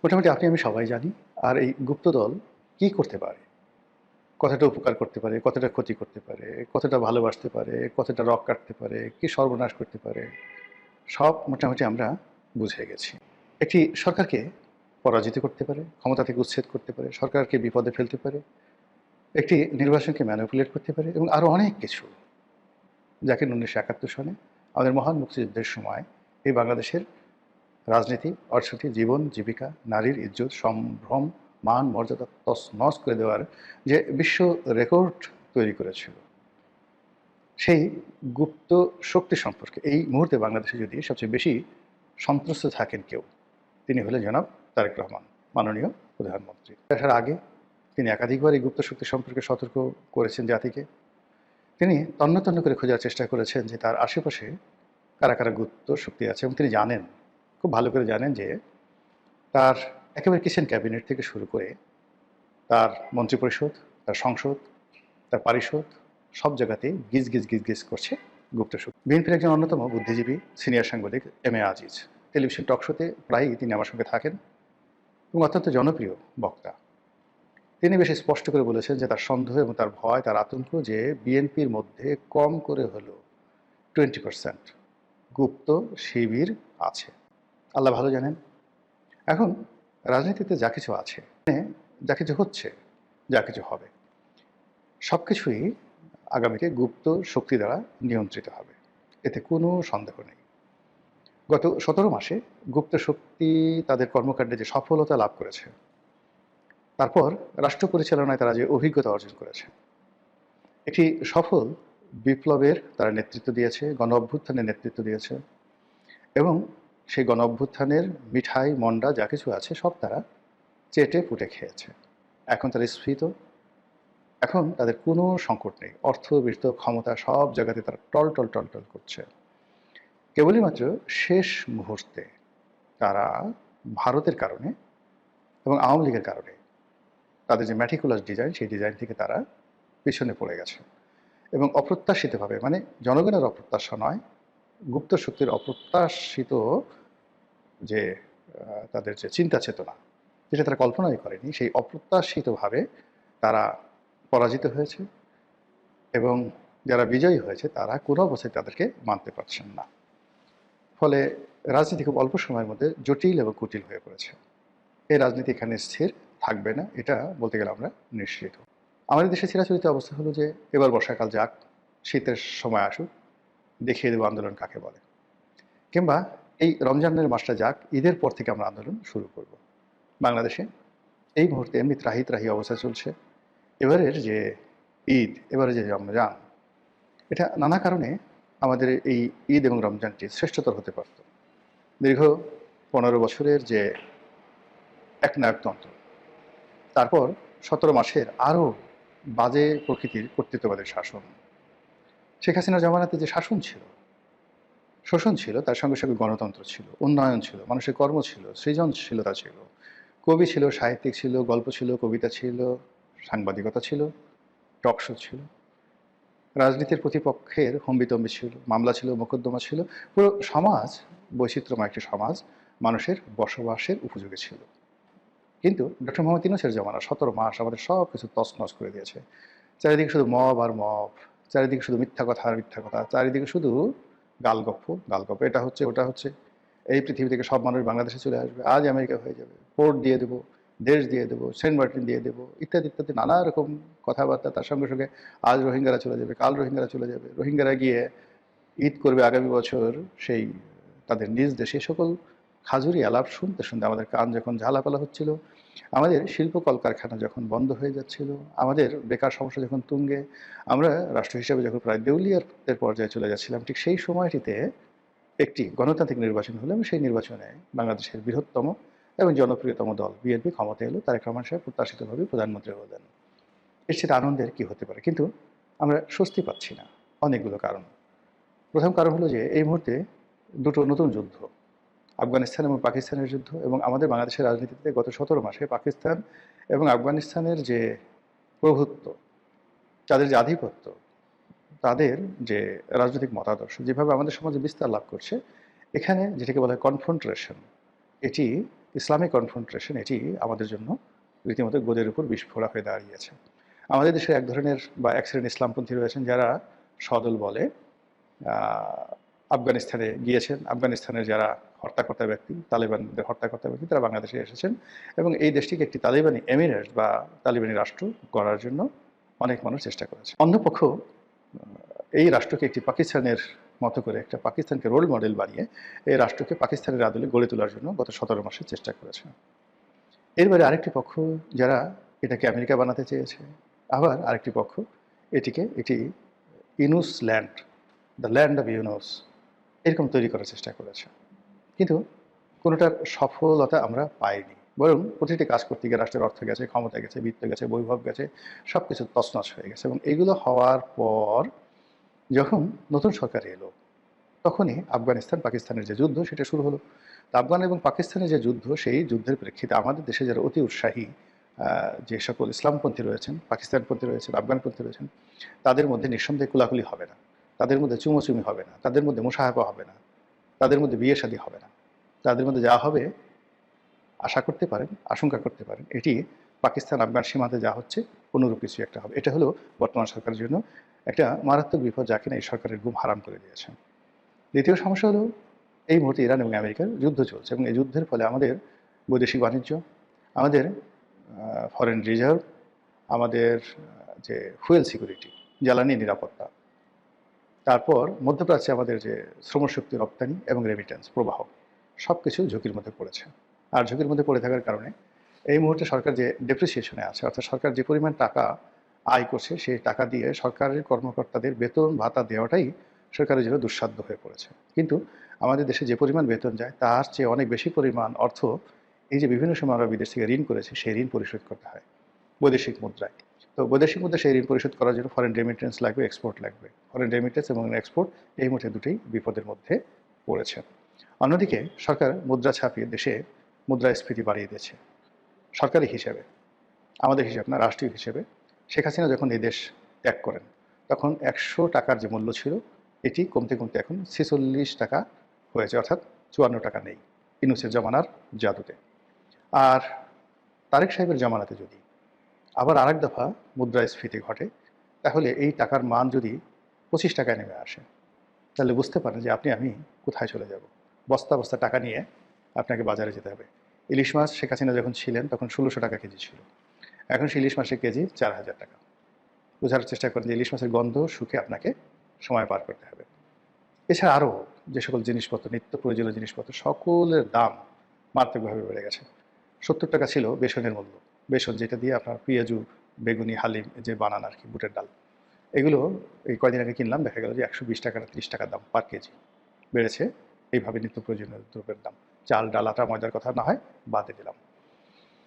মোটামুটি আপনি আমি সবাই জানি। আর এই গুপ্তদল কি করতে পারে? কতটা উপকার করতে পারে, কতটা ক্ষতি করতে পারে, কতটা ভালোবাসতে পারে, কতটা রগ কাটতে পারে, কি সর্বনাশ করতে পারে, সব মোটামুটি আমরা বুঝে গেছি। একটি সরকারকে পরাজিত করতে পারে, ক্ষমতা থেকে উচ্ছেদ করতে পারে, সরকারকে বিপদে ফেলতে পারে, একটি নির্বাচনকে ম্যানিপুলেট করতে পারে এবং আরও অনেক কিছু, যাকে 1971 সনে আমাদের মহান মুক্তিযুদ্ধের সময় এই বাংলাদেশের রাজনীতি, অর্থনীতি, জীবন, জীবিকা, নারীর ইজ্জত, সম্ভ্রম, মান, মর্যাদা তছনছ করে দেওয়ার যে বিশ্ব রেকর্ড তৈরি করেছিল, সেই গুপ্ত শক্তি সম্পর্কে এই মুহূর্তে বাংলাদেশে যদি সবচেয়ে বেশি সন্ত্রস্ত থাকেন কেউ, তিনি হলেন জনাব তারেক রহমান, মাননীয় প্রধানমন্ত্রী। আসার আগে তিনি একাধিকবার এই গুপ্ত শক্তি সম্পর্কে সতর্ক করেছেন জাতিকে। তিনি তন্ন তন্ন করে খোঁজার চেষ্টা করেছেন যে তার আশেপাশে কারা কারা গুপ্ত শক্তি আছে, এবং তিনি জানেন, খুব ভালো করে জানেন যে তার একেবারে কিচেন ক্যাবিনেট থেকে শুরু করে তার মন্ত্রিপরিষদ, তার সংসদ, তার পারিষদ, সব জায়গাতেই গিজ গিজ গিজ গিজ করছে গুপ্ত শক্তি। বিএনপির একজন অন্যতম বুদ্ধিজীবী সিনিয়র সাংবাদিক এম এ আজিজ টেলিভিশন টক শোতে প্রায়ই তিনি আমার সঙ্গে থাকেন এবং অত্যন্ত জনপ্রিয় বক্তা। তিনি বেশ স্পষ্ট করে বলেছেন যে তার সন্দেহ এবং তার ভয়, তার আতঙ্ক যে বিএনপির মধ্যে কম করে হলেও 20% গুপ্ত শিবির আছে। আল্লাহ ভালো জানেন। এখন রাজনীতিতে যা কিছু আছে, যা কিছু হচ্ছে, যা কিছু হবে, সব কিছুই আগামীতে গুপ্ত শক্তি দ্বারা নিয়ন্ত্রিত হবে, এতে কোনো সন্দেহ নেই। গত 17 মাসে গুপ্ত শক্তি তাদের কর্মকাণ্ডে যে সফলতা লাভ করেছে, তারপর রাষ্ট্র পরিচালনায় তারা যে অভিজ্ঞতা অর্জন করেছে, একটি সফল বিপ্লবের তারা নেতৃত্ব দিয়েছে, গণ অভ্যুত্থানের নেতৃত্ব দিয়েছে, এবং সেই গণ অভ্যুত্থানের মিঠাই মন্ডা যা কিছু আছে সব তারা চেটে পুটে খেয়েছে। এখন তারা স্ফীত, এখন তাদের কোনো সংকট নেই। অর্থ, বিত্ত, ক্ষমতা সব জায়গাতে তারা টল টল টল টল করছে। কেবলই মাত্র শেষ মুহূর্তে তারা ভারতের কারণে এবং আওয়ামী লীগের কারণে তাদের যে ম্যাটিকুলাস ডিজাইন, সেই ডিজাইন থেকে তারা পিছনে পড়ে গেছে এবং অপ্রত্যাশিতভাবে, মানে জনগণের অপ্রত্যাশা নয়, গুপ্ত শক্তির অপ্রত্যাশিত যে তাদের যে চিন্তা চেতনা, যেটা তারা কল্পনাই করেনি, সেই অপ্রত্যাশিতভাবে তারা পরাজিত হয়েছে এবং যারা বিজয়ী হয়েছে তারা কোনো অবস্থায় তাদেরকে মানতে পারছেন না। ফলে রাজনীতি খুব অল্প সময়ের মধ্যে জটিল এবং কুটিল হয়ে পড়েছে। এই রাজনীতি এখানে স্থির থাকবে না, এটা বলতে গেলে আমরা নিশ্চিত। আমাদের দেশে চিরাচরিত অবস্থা হলো যে এবার বর্ষাকাল যাক, শীতের সময় আসুক, দেখিয়ে দেবো আন্দোলন কাকে বলে। কিংবা এই রমজানের মাসটা যাক, ঈদের পর থেকে আমরা আন্দোলন শুরু করব। বাংলাদেশে এই মুহূর্তে এমনি ত্রাহি ত্রাহি অবস্থা চলছে। এবারের যে ঈদ, এবারে যে রমজান, এটা নানা কারণে আমাদের এই ঈদ এবং রমজানটি শ্রেষ্ঠতর হতে পারত। দীর্ঘ 15 বছরের যে একনায়কতন্ত্র, তারপর 17 মাসের আরও বাজে প্রকৃতির কর্তৃত্ববাদের শাসন, শেখ হাসিনার জমানাতে যে শাসন ছিল, শোষণ ছিল, তার সঙ্গে সঙ্গে গণতন্ত্র ছিল, উন্নয়ন ছিল, মানুষের কর্ম ছিল, সৃজনশীলতা ছিল, কবি ছিল, সাহিত্যিক ছিল, গল্প ছিল, কবিতা ছিল, সাংবাদিকতা ছিল, টক শো ছিল, রাজনীতির প্রতিপক্ষের হম্বিতম্বি ছিল, মামলা ছিল, মোকদ্দমা ছিল, পুরো সমাজ বৈচিত্র্যময় একটি সমাজ মানুষের বসবাসের উপযোগী ছিল। কিন্তু ডক্টর মোহাম্মদ ইউনূসের জমানা 17 মাস আমাদের সব কিছু তছনছ করে দিয়েছে। চারিদিকে শুধু মব আর মব, চারিদিকে শুধু মিথ্যা কথা আর মিথ্যা কথা, চারিদিকে শুধু গালগপ্প গালগপ্প, এটা হচ্ছে ওটা হচ্ছে, এই পৃথিবী থেকে সব মানুষ বাংলাদেশে চলে আসবে, আজ আমেরিকা হয়ে যাবে, পোর্ট দিয়ে দেবো, দেশ দিয়ে দেবো, সেন্ট মার্টিন দিয়ে দেবো, ইত্যাদি ইত্যাদি নানা রকম কথাবার্তা। তার সঙ্গে সঙ্গে আজ রোহিঙ্গারা চলে যাবে, কাল রোহিঙ্গারা চলে যাবে, রোহিঙ্গারা গিয়ে ঈদ করবে আগামী বছর সেই তাদের নিজ দেশে। সকল খাজুরি আলাপ শুনতে শুনতে আমাদের কান যখন ঝালাপালা হচ্ছিল, আমাদের শিল্প কলকারখানা যখন বন্ধ হয়ে যাচ্ছিল, আমাদের বেকার সমস্যা যখন তুঙ্গে, আমরা রাষ্ট্র হিসেবে যখন প্রায় দেউলিয়াতের পর্যায়ে চলে যাচ্ছিলাম, ঠিক সেই সময়টিতে একটি গণতান্ত্রিক নির্বাচন হলো এবং সেই নির্বাচনে বাংলাদেশের বৃহত্তম এবং জনপ্রিয়তম দল বিএনপি ক্ষমতা এলো। তারেক রহমান সাহেব প্রত্যাশিতভাবে প্রধানমন্ত্রী হলেন। এর সেটা আনন্দের কী হতে পারে? কিন্তু আমরা স্বস্তি পাচ্ছি না, অনেকগুলো কারণ। প্রথম কারণ হলো যে এই মুহূর্তে দুটো নতুন যুদ্ধ, আফগানিস্তান এবং পাকিস্তানের যুদ্ধ, এবং আমাদের বাংলাদেশের রাজনীতিতে গত 17 মাসে পাকিস্তান এবং আফগানিস্তানের যে প্রভুত্ব, তাদের যে আধিপত্য, তাদের যে রাজনৈতিক মতাদর্শ যেভাবে আমাদের সমাজে বিস্তার লাভ করছে, এখানে যেটাকে বলা হয় কনফ্রন্টেশন, এটি ইসলামিক কনফ্রন্টেশন এটি আমাদের জন্য রীতিমতো গোদের উপর বিস্ফোরা হয়ে দাঁড়িয়েছে। আমাদের দেশে এক ধরনের বা এক শ্রেণীর ইসলামপন্থী রয়েছেন যারা সদল বলে আফগানিস্তানে গিয়েছেন। আফগানিস্তানের যারা হর্তাকর্তা ব্যক্তি, তালেবানদের হর্তাকর্তা ব্যক্তি, তারা বাংলাদেশে এসেছেন এবং এই দেশটিকে একটি তালেবানি এমিরেট বা তালেবানি রাষ্ট্র গড়ার জন্য অনেক মানুষ চেষ্টা করেছে। অন্যপক্ষ এই রাষ্ট্রকে একটি পাকিস্তানের মতো করে একটা পাকিস্তানকে রোল মডেল বানিয়ে এই রাষ্ট্রকে পাকিস্তানের আদলে গড়ে তোলার জন্য গত 17 মাসে চেষ্টা করেছে। এর বাইরে আরেকটি পক্ষ যারা এটাকে আমেরিকা বানাতে চেয়েছে, আবার আরেকটি পক্ষ এটিকে একটি Yunus land, the land of Yunus এরকম তৈরি করার চেষ্টা করেছে। কিন্তু কোনোটার সফলতা আমরা পাইনি, বরং প্রতিটি কাজ করতে গিয়ে রাষ্ট্রের অর্থ গেছে, ক্ষমতা গেছে, বিত্ত গেছে, বৈভব গেছে, সব কিছু তছনছ হয়ে গেছে। এবং এগুলো হওয়ার পর যখন নতুন সরকার এলো তখনই আফগানিস্তান পাকিস্তানের যে যুদ্ধ সেটা শুরু হলো। তো আফগান এবং পাকিস্তানের যে যুদ্ধ, সেই যুদ্ধের প্রেক্ষিতে আমাদের দেশে যারা অতি উৎসাহী যে সকল ইসলামপন্থী রয়েছেন, পাকিস্তানপন্থী রয়েছেন, আফগানপন্থী রয়েছেন, তাদের মধ্যে নিঃসন্দেহে কুলাকুলি হবে না, তাদের মধ্যে চুমোচুমি হবে না, তাদের মধ্যে মুসাহাবা হবে না, তাদের মধ্যে বিয়ে শাদী হবে না। তাদের মধ্যে যা হবে আশা করতে পারেন, আশঙ্কা করতে পারেন, এটি পাকিস্তান আফগান সীমান্তে যা হচ্ছে অনুরূপ কিছু একটা হবে। এটা হলো বর্তমান সরকারের জন্য একটা মারাত্মক বিপদ, যা কিনা এই সরকারের ঘুম হারাম করে দিয়েছে। দ্বিতীয় সমস্যা হলো এই মুহূর্তে ইরান এবং আমেরিকার যুদ্ধ চলছে এবং এই যুদ্ধের ফলে আমাদের বৈদেশিক বাণিজ্য, আমাদের ফরেন রিজার্ভ, আমাদের যে ফুয়েল সিকিউরিটি, জ্বালানি নিরাপত্তা, তারপর মধ্যপ্রাচ্যে আমাদের যে শ্রমশক্তি রপ্তানি এবং রেমিটেন্স প্রবাহ, সব কিছু ঝুঁকির মধ্যে পড়েছে। আর ঝুঁকির মধ্যে পড়ে থাকার কারণে এই মুহূর্তে সরকার যে ডেপ্রিসিয়েশনে আছে, অর্থাৎ সরকার যে পরিমাণ টাকা আয় করছে সেই টাকা দিয়ে সরকারের কর্মকর্তাদের বেতন ভাতা দেওয়াটাই সরকারের জন্য দুঃসাধ্য হয়ে পড়েছে। কিন্তু আমাদের দেশে যে পরিমাণ বেতন যায় তার চেয়ে অনেক বেশি পরিমাণ অর্থ এই যে বিভিন্ন সময় আমরা বিদেশ থেকে ঋণ করেছি সেই ঋণ পরিশোধ করতে হয় বৈদেশিক মুদ্রায়। তো বৈদেশিক মুদ্রা সেই ঋণ পরিশোধ করার জন্য ফরেন রেমিটেন্স লাগবে, এক্সপোর্ট লাগবে। ফরেন রেমিটেন্স এবং এক্সপোর্ট এই মুহূর্তে দুটোই বিপদের মধ্যে পড়েছে। অন্যদিকে সরকার মুদ্রা ছাপিয়ে দেশে মুদ্রাস্ফীতি বাড়িয়ে দিয়েছে। সরকারি হিসেবে, আমাদের হিসাব না, রাষ্ট্রীয় হিসেবে শেখ হাসিনা যখন এই দেশ ত্যাগ করেন তখন 100 টাকার যে মূল্য ছিল এটি কমতে কমতে এখন 46 টাকা হয়েছে, অর্থাৎ 54 টাকা নেই ইউনূসের জমানার জাদুতে। আর তারেক সাহেবের জমানাতে যদি আবার আরেক দফা মুদ্রাস্ফীতি ঘটে তাহলে এই টাকার মান যদি 25 টাকায় নেমে আসে তাহলে বুঝতে পারেন যে আমি কোথায় চলে যাব। বস্তা বস্তা টাকা নিয়ে আপনাকে বাজারে যেতে হবে। ইলিশ মাছ শেখ হাসিনা যখন ছিলেন তখন 1600 টাকা কেজি ছিল, এখন সেই ইলিশ মাছের কেজি 4000 টাকা। বোঝার চেষ্টা করেন যে ইলিশ মাছের গন্ধ শুকে আপনাকে সময় পার করতে হবে। এছাড়া আরও যে সকল জিনিসপত্র, নিত্য প্রয়োজনীয় জিনিসপত্র, সকলের দাম মারাত্মকভাবে বেড়ে গেছে। 70 টাকা ছিল বেসনের মূল্য, বেসন যেটা দিয়ে আপনার পেঁয়াজু, বেগুনি, হালিম যে বানান আর কি, বুটের ডাল, এগুলো এই কয়দিন আগে কিনলাম, দেখা গেল যে 120 টাকা না 30 টাকার দাম পার কেজি বেড়েছে। এইভাবে নিত্য প্রয়োজনীয় দ্রব্যের দাম, চাল, ডাল, আটা, ময়দার কথা না হয় বাদে দিলাম।